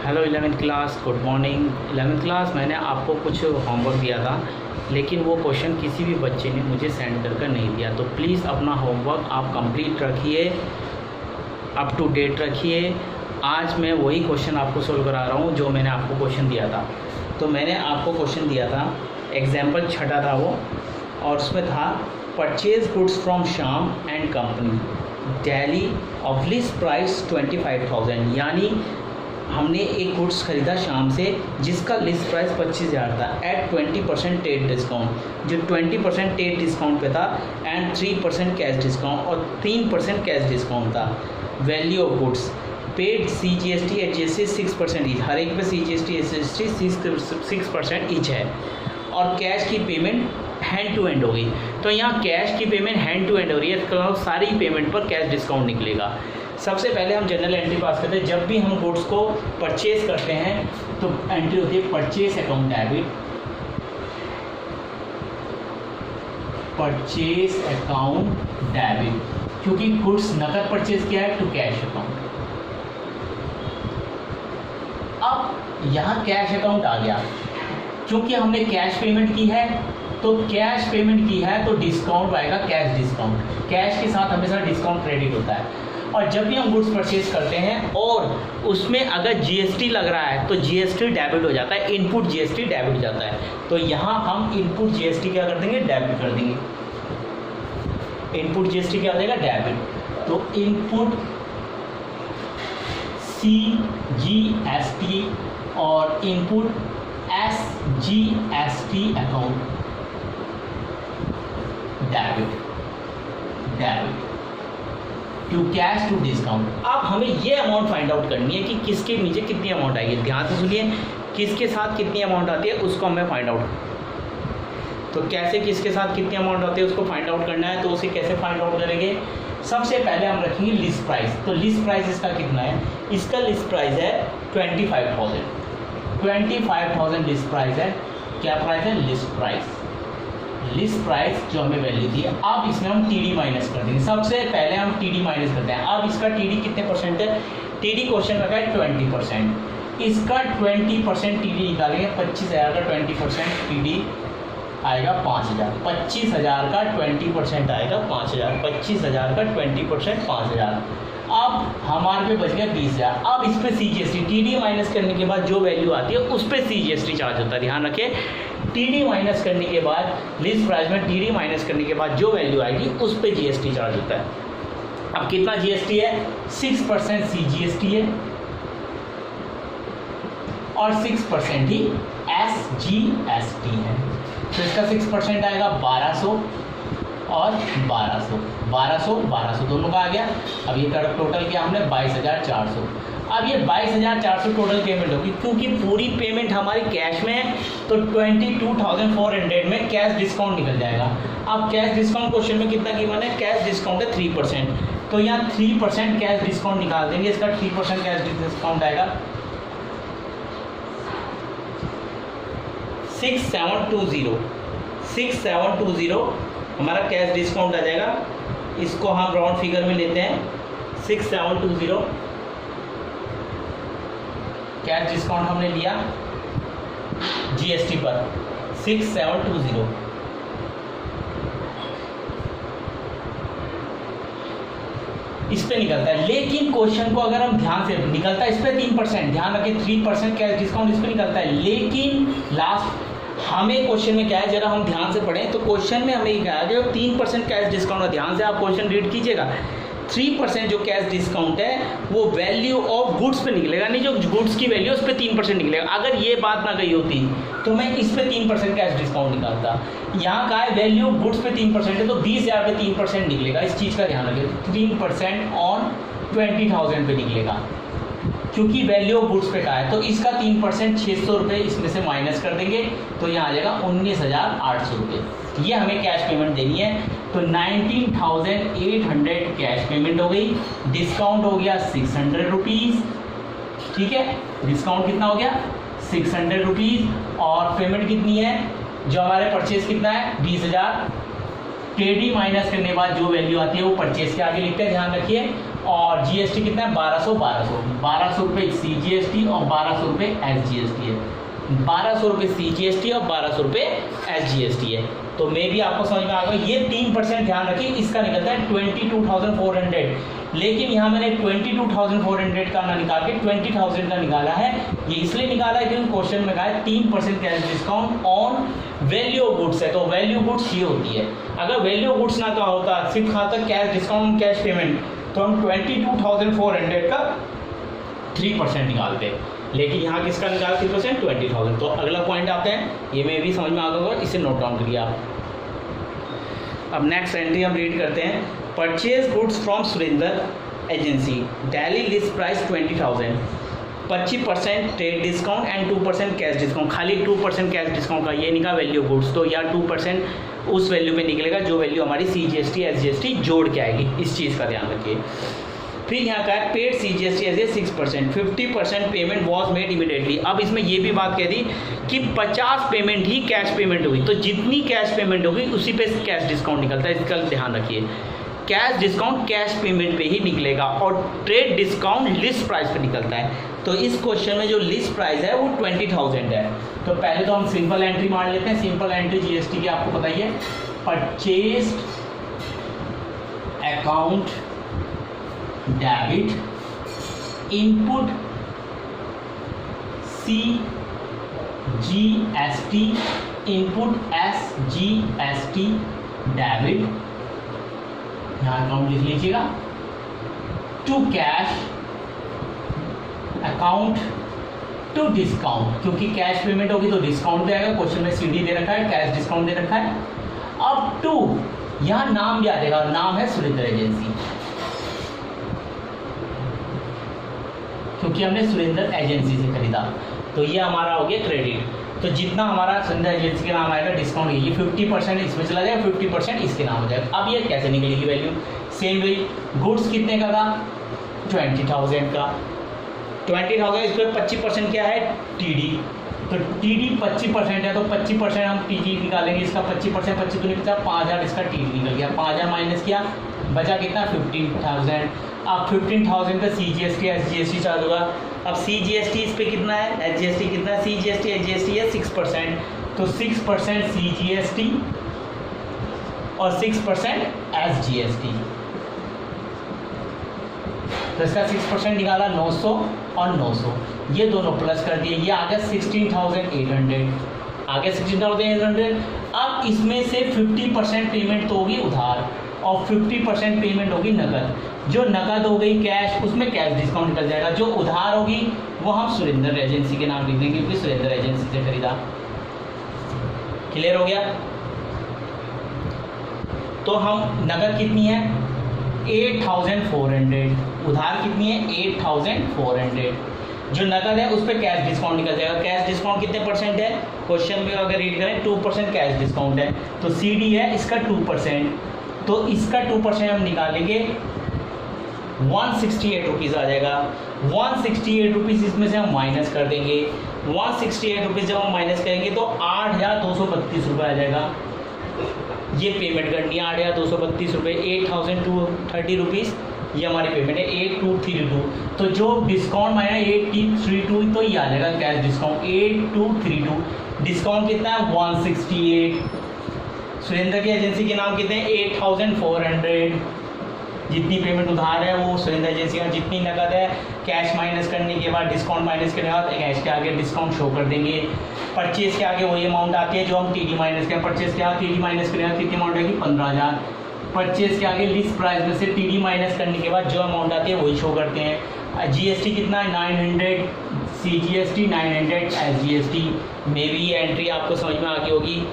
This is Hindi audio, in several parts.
Hello 11th class, good morning. 11th class मैंने आपको कुछ होमवर्क दिया था, लेकिन वो क्वेश्चन किसी भी बच्चे ने मुझे सेंड कर नहीं दिया। तो प्लीज़ अपना होमवर्क आप कंप्लीट रखिए, अप टू डेट रखिए। आज मैं वही क्वेश्चन आपको सोल्व करा रहा हूँ जो मैंने आपको क्वेश्चन दिया था। तो मैंने आपको क्वेश्चन दिया था, एग्जाम्पल छठा था वो, और उसमें था purchase goods from Shyam and company daily of list price 25,000। यानी हमने एक गुड्स खरीदा शाम से जिसका लिस्ट प्राइस 25,000 था एट 20% टेट डिस्काउंट, जो 20% टेट डिस्काउंट पे था, एंड 3% कैश डिस्काउंट और 3% कैश डिस्काउंट था। Value of goods paid CGST adjusted 6% each, हर एक पे CGST एडजस्टेड 6% ईच है, और कैश की पेमेंट हैंड टू हैंड हो गई। तो यहाँ कैश की पेमेंट हैंड टू हैंड हो रही है, तो सारी पेमेंट पर कैश डिस्काउंट निकलेगा। सबसे पहले हम जनरल एंट्री पास करते हैं। जब भी हम गुड्स को परचेज करते हैं तो एंट्री होती है purchase account debit, purchase account debit, क्योंकि गुड्स नकद परचेज किया है टू कैश अकाउंट। अब यहाँ कैश अकाउंट आ गया, क्योंकि हमने कैश पेमेंट की है, तो कैश पेमेंट की है तो डिस्काउंट आएगा, कैश डिस्काउंट। कैश के साथ हमेशा डिस्काउंट क्रेडिट होता है। और जब भी हम गुड्स परचेज करते हैं और उसमें अगर GST लग रहा है तो GST डेबिट हो जाता है, इनपुट GST डेबिट हो जाता है। तो यहाँ हम इनपुट GST क्या कर देंगे, डेबिट कर देंगे। इनपुट GST क्या हो जाएगा, डेबिट। तो इनपुट CGST और input SGST account debit to cash to discount. अब हमें ये अमाउंट फाइंड आउट करनी है कि किसके नीचे कितनी अमाउंट आएगी। ध्यान से सुनिए, किसके साथ कितनी अमाउंट आती है उसको हमें फाइंड आउट। तो कैसे किसके साथ कितनी अमाउंट आती है उसको फाइंड आउट करना है, तो उसे कैसे फाइंड आउट करेंगे। सबसे पहले हम रखेंगे लिस्ट प्राइस। तो लिस्ट प्राइस इसका कितना है, इसका लिस्ट प्राइस है 25,000 लिस्ट प्राइस है। क्या प्राइस है, लिस्ट प्राइस। लिस्ट प्राइस जो हमें वैल्यू दी है। अब इसमें हम TD माइनस कर देंगे। सबसे पहले हम TD माइनस करते हैं। अब इसका TD कितने परसेंट है, TD क्वेश्चन रखा है 20%, इसका 20% TD निकालेंगे। 25,000 का 20% TD आएगा 5,000। 25,000 का 20% आएगा 5,000। 25,000 का 20% 5,000। अब हमारे पे बच गया 20,000। अब इस पर CGST TD माइनस करने के बाद जो वैल्यू आती है उस पर CGST चार्ज होता है। ध्यान रखें, TD माइनस करने के बाद लिस्ट प्राइस में TD माइनस करने के बाद जो वैल्यू आएगी उस पर GST चार्ज होता है। अब कितना GST है, 6% CGST है और 6% ही SGST है। तो इसका 6% आएगा 1,200 और 1,200 दोनों का आ गया। अब ये टोटल किया हमने 22,400। अब ये 22,400 टोटल पेमेंट होगी, क्योंकि पूरी पेमेंट हमारी कैश में है, तो 22,400 में कैश डिस्काउंट निकल जाएगा। अब कैश डिस्काउंट क्वेश्चन में कितना गिवन है, कैश डिस्काउंट है 3%, तो यहाँ 3% कैश डिस्काउंट निकाल देंगे। इसका 3% कैश डिस्काउंट आएगा 6720 हमारा कैश डिस्काउंट आ जाएगा। इसको हम राउंड फिगर में लेते हैं, 6720 कैश डिस्काउंट हमने लिया GST पर 6720। इस पे निकलता है, लेकिन क्वेश्चन को अगर हम ध्यान से, निकलता है इस पे 3%, ध्यान रखें 3% कैश डिस्काउंट इस पे निकलता है। लेकिन लास्ट हमें क्वेश्चन में क्या है, जरा हम ध्यान से पढ़ें तो क्वेश्चन में हमें क्या है, जो 3% कैश डिस्काउंट है, ध्यान से आप क्वेश्चन रीड कीजिएगा। 3% जो कैश डिस्काउंट है वो वैल्यू ऑफ गुड्स पे निकलेगा, नहीं जो गुड्स की वैल्यू उस पर 3% निकलेगा। अगर ये बात ना गई होती तो मैं इस पे 3% कैश डिस्काउंट निकालता। यहाँ का है वैल्यू ऑफ गुड्स पे 3% है, तो 20,000 पे 3% निकलेगा। इस चीज़ का ध्यान रखें, 3% ऑन 20,000 पे निकलेगा, क्योंकि वैल्यू ऑफ गुड्स पे का है। तो इसका 3% 600 रुपये इसमें से माइनस कर देंगे, तो यहाँ आ जाएगा 19,800 रुपये। ये हमें कैश पेमेंट देनी है। तो 19,800 कैश पेमेंट हो गई, डिस्काउंट हो गया 600 रुपीज़। ठीक है, डिस्काउंट कितना हो गया 600 रुपीज़, और पेमेंट कितनी है, जो हमारे परचेज कितना है 20,000। TD माइनस करने के बाद जो वैल्यू आती है वो परचेज के आगे लिखते हैं, ध्यान रखिए। और जीएसटी कितना है 1200 रुपये CGST और 1200 रुपये SGST है। 1200 रुपये CGST और 1200 रुपये SGST है। तो मे भी आपको समझ में आ गया। ये 3% ध्यान रखिए, इसका निकलता है 22,400, लेकिन यहाँ मैंने 22,400 का ना निकाल के 20,000 का निकाला है। ये इसलिए निकाला है क्योंकि क्वेश्चन में कहा है 3% cash discount on value of goods है, तो वैल्यू गुड्स ये होती है। अगर वैल्यू ऑफ गुड्स ना कहा होता, सिर्फ कहा था कैश डिस्काउंट कैश पेमेंट, तो हम 22,400 का 3% निकालते हैं, लेकिन यहाँ किसका निकाला 3%? 20,000। तो अगला पॉइंट आते हैं, ये में भी समझ में आ गया होगा, इसे नोट डाउन करिए आप। अब नेक्स्ट एंट्री हम रीड करते हैं। Purchase goods from Surendra agency, daily list price 20,000, 25% trade discount and 2% cash discount. खाली 2% कैश डिस्काउंट का ये निकला वैल्यू गुड्स, तो या 2% उस वैल्यू पे निकलेगा जो वैल्यू हमारी CGST SGST जोड़ के आएगी। इस चीज़ का ध्यान रखिए। फिर यहाँ का है paid CGST as a 6%, 50% payment was made immediately. अब इसमें ये भी बात कह दी कि 50 पेमेंट ही कैश पेमेंट होगी, तो जितनी कैश पेमेंट होगी उसी पे कैश डिस्काउंट निकलता है। इसका ध्यान रखिए, कैश डिस्काउंट कैश पेमेंट पे ही निकलेगा और ट्रेड डिस्काउंट लिस्ट प्राइस पे निकलता है। तो इस क्वेश्चन में जो लिस्ट प्राइस है वो 20,000 है। तो पहले तो हम सिंपल एंट्री मार लेते हैं। सिंपल एंट्री GST की आपको बताइए, purchase account debit, input CGST, input SGST debit, यहाँ अकाउंट लिख लीजिएगा, to cash account to discount, क्योंकि कैश पेमेंट होगी तो डिस्काउंट भी आएगा। क्वेश्चन में CD दे रखा है, कैश डिस्काउंट दे रखा है। अब टू, यहाँ नाम भी आ जाएगा, नाम है सुरेंद्र एजेंसी, क्योंकि हमने सुरेंद्र एजेंसी से खरीदा, तो ये हमारा हो गया क्रेडिट। तो जितना हमारा सुरेंद्र एजेंसी के नाम आएगा डिस्काउंट, ये 50% इसमें चला जाएगा, 50% इसके नाम हो जाएगा। अब ये कैसे निकलेगी वैल्यू? सेम वे, गुड्स कितने का था? 20,000 का। 20,000 इस पर 25% क्या है? TD। तो TD 25% है, तो 25% हम TD निकालेंगे। इसका 25%, 25 तो नहीं बचा, 5,000 इसका TD निकल गया। 5,000 माइनस किया, बचा कितना? 15,000। अब 15,000 का CGST SGST चार्ज होगा। अब CGST इस पे कितना है, SGST कितना है? CGST SGST है 6%, तो 6% CGST और 6% SGST। तो इसका 6% निकाला 900 और 900, ये दोनों प्लस कर दिए, ये आ गया 16,800, आ गया 16,800। अब इसमें से 50% पेमेंट तो होगी उधार और 50% पेमेंट होगी नकद। जो नकद हो गई कैश, उसमें कैश डिस्काउंट निकल जाएगा। जो उधार होगी वो हम सुरेंद्र एजेंसी के नाम लिख देंगे, क्योंकि सुरेंद्र एजेंसी से खरीदा। क्लियर हो गया? तो हम नकद कितनी है? 8,400, उधार कितनी है? 8,400। जो नकद है उस पर कैश डिस्काउंट निकल जाएगा। कैश डिस्काउंट कितने परसेंट है? क्वेश्चन में अगर रीड करें 2% कैश डिस्काउंट है, तो CD है इसका 2%, तो इसका 2% हम निकालेंगे, 168 रुपीज़ आ जाएगा। 168 रुपीज़ इसमें से हम माइनस कर देंगे। 168 रुपीज़ जब हम माइनस करेंगे तो 8,232 रुपये आ जाएगा। ये पेमेंट करनी है 8,232 रुपये, 8,230 रुपीज़ ये हमारी पेमेंट है, 8,232। तो जो डिस्काउंट माइनस 8,232, तो ये आ जाएगा कैश डिस्काउंट 8,232। डिस्काउंट कितना है? 168। सुरेंद्र की एजेंसी के नाम कितने हैं? 8,400। जितनी पेमेंट उधार है वो सुरेंद्र एजेंसी का, जितनी नकद है कैश माइनस करने के बाद, डिस्काउंट माइनस करने के बाद कैश के आगे डिस्काउंट शो कर देंगे। परचेज के आगे वही अमाउंट आती है जो हम TD माइनस करें। परचेज के आगे TD माइनस करेंगे, कितनी अमाउंट आएगी? 15,000। परचेज के आगे लिस्ट प्राइस में से TD माइनस करने के बाद जो अमाउंट आती है वही शो करते हैं। GST कितना है? 900, CGST 900, SGST। मे भी ये एंट्री आपको समझ में आ गई होगी,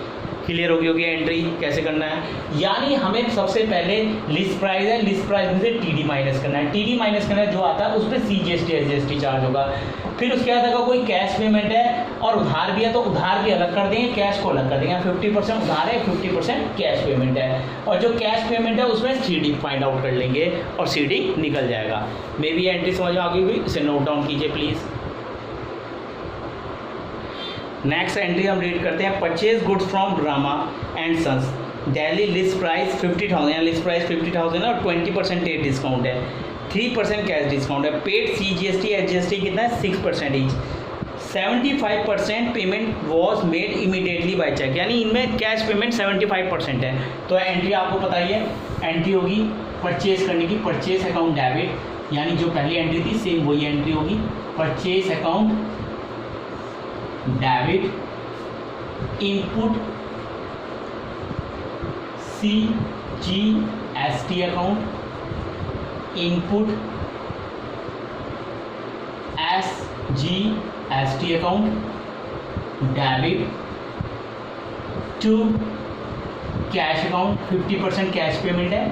क्लियर होगी एंट्री कैसे करना है। यानी हमें सबसे पहले लिस्ट प्राइस है, लिस्ट प्राइस में से TD माइनस करना है। TD माइनस करना है जो आता है उस पर CGST SGST चार्ज होगा। फिर उसके बाद अगर कोई कैश पेमेंट है और उधार भी है तो उधार भी अलग कर देंगे, कैश को अलग कर देंगे। 50% उधार है, 50% कैश पेमेंट है, और जो कैश पेमेंट है उसमें CD फाइंड आउट कर लेंगे और CD निकल जाएगा। मे भी एंट्री समझ में आ गई हुई, इसे नोट डाउन कीजिए प्लीज़। नेक्स्ट एंट्री हम रीड करते हैं, purchase goods from Rama and sons, daily list price 50,000, list price 50,000 और 20% ट्रेड डिस्काउंट है। 3% कैश डिस्काउंट है। पेड CGST HGST कितना है 6%। 75% payment was made immediately by cheque, यानी इनमें कैश पेमेंट 75% है। तो एंट्री आपको पता ही है, एंट्री होगी परचेज करने की, परचेज अकाउंट डेबिट, यानी जो पहली एंट्री थी सेम वही एंट्री होगी, purchase account debit, input CGST account, input SGST account, debit to cash account. 50% cash payment है,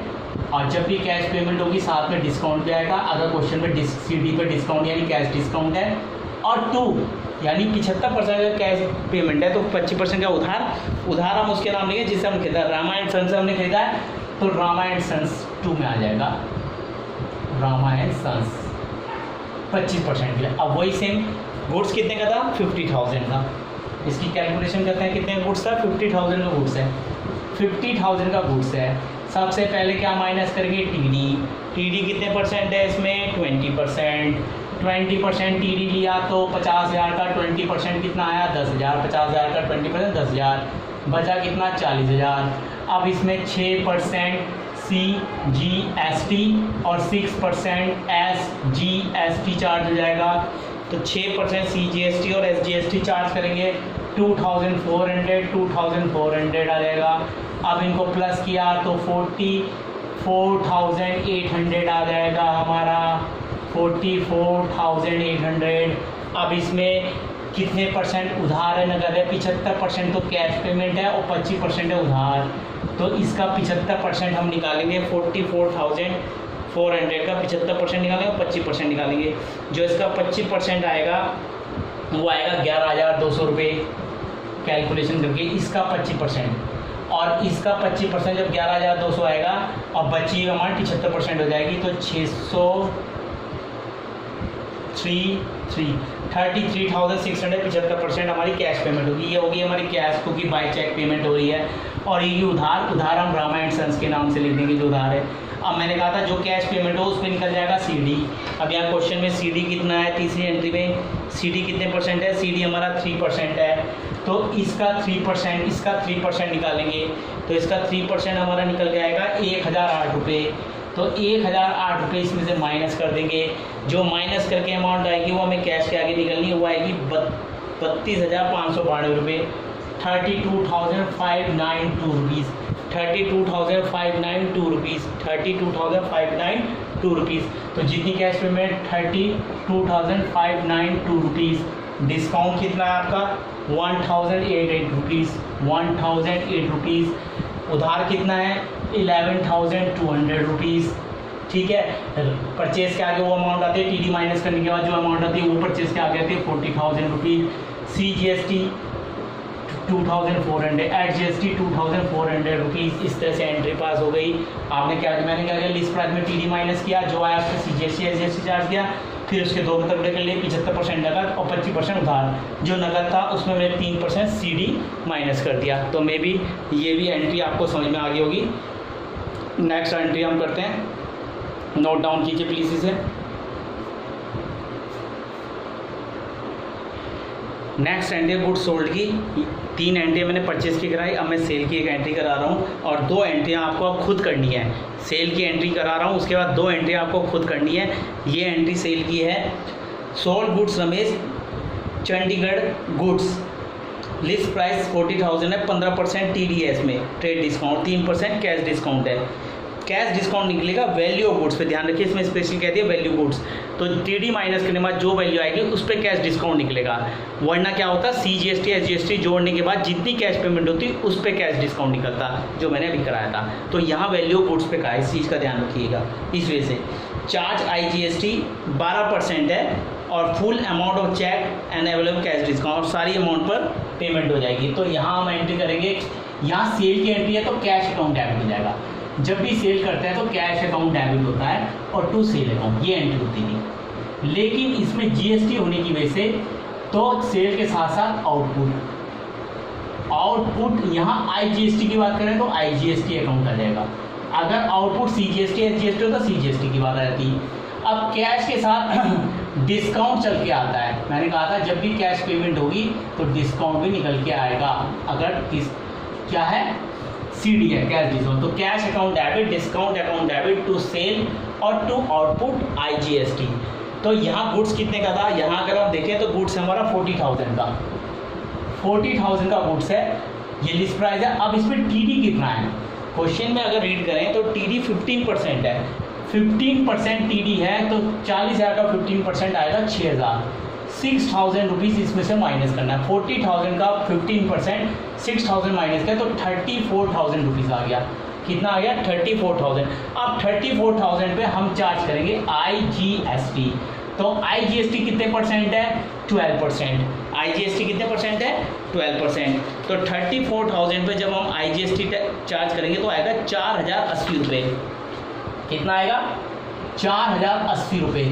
और जब भी कैश पेमेंट होगी साथ में डिस्काउंट भी आएगा। अगर क्वेश्चन में CD पे डिस्काउंट यानी कैश डिस्काउंट है, और 2 यानी 75% का कैश पेमेंट है, तो 25% का उधार हम उसके नाम लेंगे जिससे हम खरीदा। रामा एंड सन्स हमने खरीदा है, तो रामा एंड सन्स 2 में आ जाएगा, रामा एंड सन्स 25% के लिए। अब वही सेम गुड्स कितने का था 50,000 का, इसकी कैलकुलेशन करते हैं कितने गुड्स था 50,000 का गुड्स है, 50,000 का गुड्स है। सबसे पहले क्या माइनस करेंगे TD कितने परसेंट है इसमें 20%। 20% TD लिया तो 50,000 का 20% कितना आया 10,000, 50,000 का 20% 10,000, बचा कितना 40,000। अब इसमें 6% CGST और 6% SGST चार्ज हो जाएगा, तो 6% CGST और SGST चार्ज करेंगे 2,400 आ जाएगा। अब इनको प्लस किया तो 44,800 आ जाएगा हमारा, 44,800। अब इसमें कितने परसेंट उधार है नगद है 75% तो कैश पेमेंट है और 25% है उधार, तो इसका 75% हम निकालेंगे 44,400 का 75% निकालेंगे और 25% निकालेंगे। जो इसका 25% आएगा वो आएगा 11,200 रुपये कैलकुलेशन करके, इसका 25% और इसका 25% जब 11,200 आएगा और बची हमारी 75% हो जाएगी, तो 33,600 75% हमारी कैश पेमेंट होगी। ये होगी हमारी कैश, क्योंकि बाय चेक पेमेंट हो रही है, और ये उधार हम रामा एंड सन्स के नाम से लिख देंगे जो उधार है। अब मैंने कहा था जो कैश पेमेंट हो उस पर निकल जाएगा CD। अब यहाँ क्वेश्चन में CD कितना है, तीसरी एंट्री में CD कितने परसेंट है, CD हमारा 3% है, तो इसका 3% निकालेंगे, तो इसका 3% हमारा निकल जाएगा 1,008 रुपये। तो 1,008 रुपये इसमें से माइनस कर देंगे, जो माइनस करके अमाउंट आएगी वो हमें कैश के आगे निकलनी है, वो आएगी 32,592 रुपये, 32,592 रुपीज़, 32,592 रुपीज़, 32,592 रुपीज़। तो जितनी कैश पेमेंट 32,592 रुपीज़, डिस्काउंट कितना है आपका 1,008 रुपीज़, 1,008 रुपीज़, उधार कितना है 11,200 रुपीज़। ठीक है, परचेज के आगे वो अमाउंट आती है, TD माइनस करने के बाद जो अमाउंट आती है वो परचेज के आगे आती है 40,000 रुपीज़, CGST 2,400, HGST 2,400 रुपीज़। इस तरह से एंट्री पास हो गई। आपने मैंने क्या किया, लिस्ट प्राइस में TD माइनस किया, जो आया उसका CGST HGST चार्ज किया, फिर उसके दो टुकड़े कर लिए, 75% नकद और 25% उधार। जो नकद था उसमें मैंने 3% CD माइनस कर दिया। तो मे बी ये भी एंट्री आपको समझ में आ गई होगी। नेक्स्ट एंट्री हम करते हैं, नोट डाउन कीजिए प्लीज़ इसे। नेक्स्ट एंट्री गुड्स सोल्ड की 3 एंट्री मैंने परचेज की कराई, अब मैं सेल की एक एंट्री करा रहा हूँ, और 2 एंट्रियाँ आपको अब खुद करनी है। सेल की एंट्री करा रहा हूँ, उसके बाद 2 एंट्री आपको खुद करनी है। ये एंट्री सेल की है, sold goods Ramesh Chandigarh goods, list price 40,000 है, 15% TD है इसमें, ट्रेड डिस्काउंट 3% कैश डिस्काउंट है। कैश डिस्काउंट निकलेगा वैल्यू ऑफ गुड्स पे, ध्यान रखिए इसमें स्पेशल कहती है वैल्यू गुड्स, तो TD माइनस करने के बाद जो वैल्यू आएगी उस पर कैश डिस्काउंट निकलेगा। वरना क्या होता है, CGST HGST जोड़ने के बाद जितनी कैश पेमेंट होती उस पर कैश डिस्काउंट निकलता, जो मैंने अभी कराया था। तो यहाँ वैल्यू गुड्स पे का है, इस चीज़ का ध्यान रखिएगा। इस वजह से चार्ज IGST 12% है, और full amount of cheque and available cash discount सारी अमाउंट पर पेमेंट हो जाएगी। तो यहाँ हम एंट्री करेंगे, यहाँ सेल की एंट्री है तो कैश अकाउंट डेबिट हो जाएगा। जब भी सेल करते हैं तो कैश अकाउंट डेबिट होता है और टू सेल अकाउंट, ये एंट्री होती नहीं। लेकिन इसमें GST होने की वजह से तो सेल के साथ साथ आउटपुट यहाँ IGST की बात करें तो IGST अकाउंट आ जाएगा। अगर आउटपुट CGST HGST हो तो CGST की बात आ जाती है। अब कैश के साथ डिस्काउंट चल के आता है। मैंने कहा था जब भी कैश पेमेंट होगी तो डिस्काउंट भी निकल के आएगा। अगर क्या है, CD है, कैश डिस्काउंट, तो cash account debit, discount account debit to sale और टू आउटपुट IGST। तो यहाँ गुड्स कितने का था, यहाँ अगर आप देखें तो गुड्स हमारा 40,000 का, 40,000 का गुड्स है, ये लिस्ट प्राइस है। अब इसमें TD कितना है, क्वेश्चन में अगर रीड करें तो TD 15% है, 15% TD है तो 40,000 का 15% आएगा 6,000, 6,000 रुपीज़ इसमें से माइनस करना है। 40,000 का 15% 6,000 माइनस किया तो 34,000 रुपीज़ आ गया। कितना आ गया, 34,000। अब 34,000 पे हम चार्ज करेंगे IGST। तो IGST कितने परसेंट है, 12%। IGST कितने परसेंट है, 12%। तो 34,000 पे जब हम IGST चार्ज करेंगे तो आएगा 4,080 रुपये। कितना आएगा, 4,080 रुपये।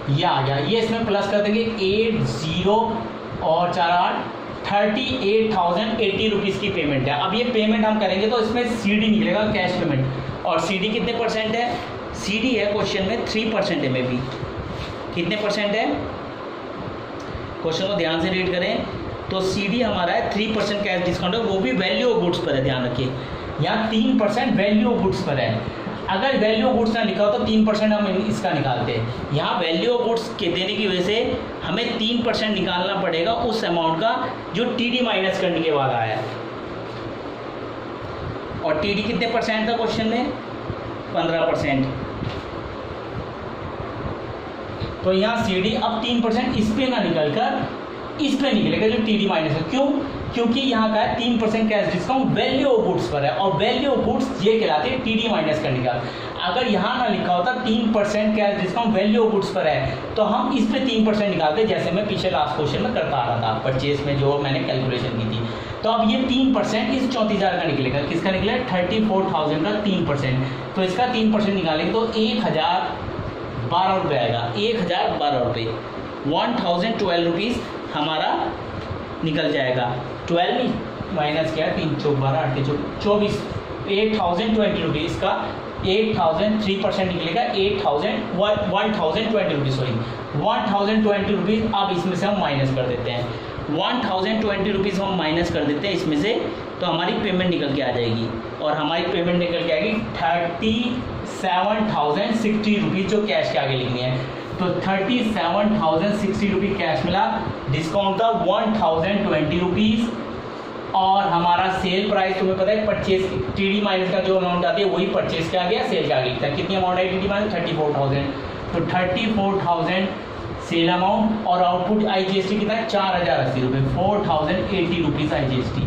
ये आ गया, ये इसमें प्लस कर देंगे 80 और 4 8 38,080 रुपीज़ की पेमेंट है। अब ये पेमेंट हम करेंगे तो इसमें CD निकलेगा, कैश पेमेंट। और CD कितने परसेंट है, CD है क्वेश्चन में 3% है, में भी कितने परसेंट है, क्वेश्चन को ध्यान से रीड करें तो CD हमारा है 3% कैश डिस्काउंट है, वो भी वैल्यू ऑफ गुड्स पर है, ध्यान रखिए। यहाँ 3% वैल्यू ऑफ गुड्स पर है। अगर वैल्यू ऑफ गुड्स ना लिखा हो तो 3% हम इसका निकालते हैं। यहाँ वैल्यू ऑफ गुड्स के देने की वजह से हमें 3% निकालना पड़ेगा उस अमाउंट का जो TD माइनस करने के बाद आया है। और TD कितने परसेंट था क्वेश्चन में, 15%। तो यहाँ CD अब 3% इस पे ना निकल कर इस पे निकलेगा जो TD माइनस है। क्यों, क्योंकि यहाँ का है 3% cash discount value of goods पर है, और वैल्यू ऑफ गुड्स ये कहलाते हैं TD माइनस करने का। अगर यहाँ ना लिखा होता 3% cash discount value of goods पर है तो हम इस पे 3% निकालते, जैसे मैं पीछे लास्ट क्वेश्चन में करता आ रहा था परचेज में जो मैंने कैलकुलेशन की थी। तो अब ये 3% इस 34,000 का निकलेगा, किसका निकलेगा, 34,000 का 3%। तो इसका 3% निकालेंगे तो 1,012 रुपये आएगा, 1,012 रुपये, 1,012 रुपीज़ हमारा निकल जाएगा। 12 माइनस क्या है, 3 चौक 12 8 चौक 24, 8,020 रुपीज़ का 3% निकलेगा, 1,020 रुपीज़, सॉरी 1,020 रुपीज़। अब इसमें से हम माइनस कर देते हैं, 1,020 रुपीज़ हम माइनस कर देते हैं इसमें से, तो हमारी पेमेंट निकल के आ जाएगी। और हमारी पेमेंट निकल के आएगी 37,060 रुपीज़, जो कैश के आगे लिखनी है। तो 37,060 रुपीज़ कैश मिला, डिस्काउंट था 1,020 रुपीज़। और हमारा सेल प्राइस तुम्हें पता है, परचेज TD माइनस का जो अमाउंट आती है वही परचेज के आ गया, सेल के आगे लिखता है। कितनी अमाउंट है TD माइनस, 34,000। तो 34,000 सेल अमाउंट, और आउटपुट IGST कितना है, 4,080 रुपये, 4,080 रुपीज़ IGST।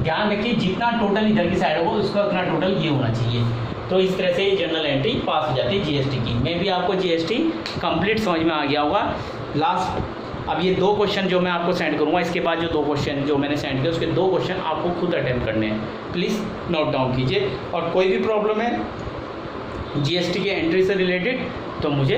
ध्यान रखिए जितना टोटल इधर की साइड होगा उसका उतना टोटल ये होना चाहिए। तो इस तरह से जर्नल एंट्री पास हो जाती है GST की। मे भी आपको GST कंप्लीट समझ में आ गया होगा। लास्ट अब ये 2 क्वेश्चन जो मैं आपको सेंड करूँगा, इसके बाद जो 2 क्वेश्चन जो मैंने सेंड किए उसके 2 क्वेश्चन आपको खुद अटेम्प्ट करने हैं, प्लीज़ नोट डाउन कीजिए। और कोई भी प्रॉब्लम है GST के एंट्री से रिलेटेड तो मुझे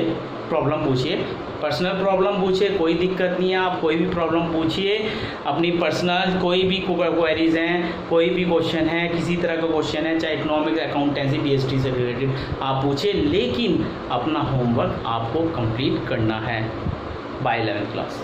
प्रॉब्लम पूछिए, पर्सनल प्रॉब्लम पूछिए, कोई दिक्कत नहीं है, आप कोई भी प्रॉब्लम पूछिए, अपनी पर्सनल कोई भी क्वेरीज हैं, कोई भी क्वेश्चन है, किसी तरह का क्वेश्चन है, चाहे इकोनॉमिक्स, अकाउंटेंसी, BST से रिलेटेड आप पूछिए, लेकिन अपना होमवर्क आपको कंप्लीट करना है बाय 11th क्लास।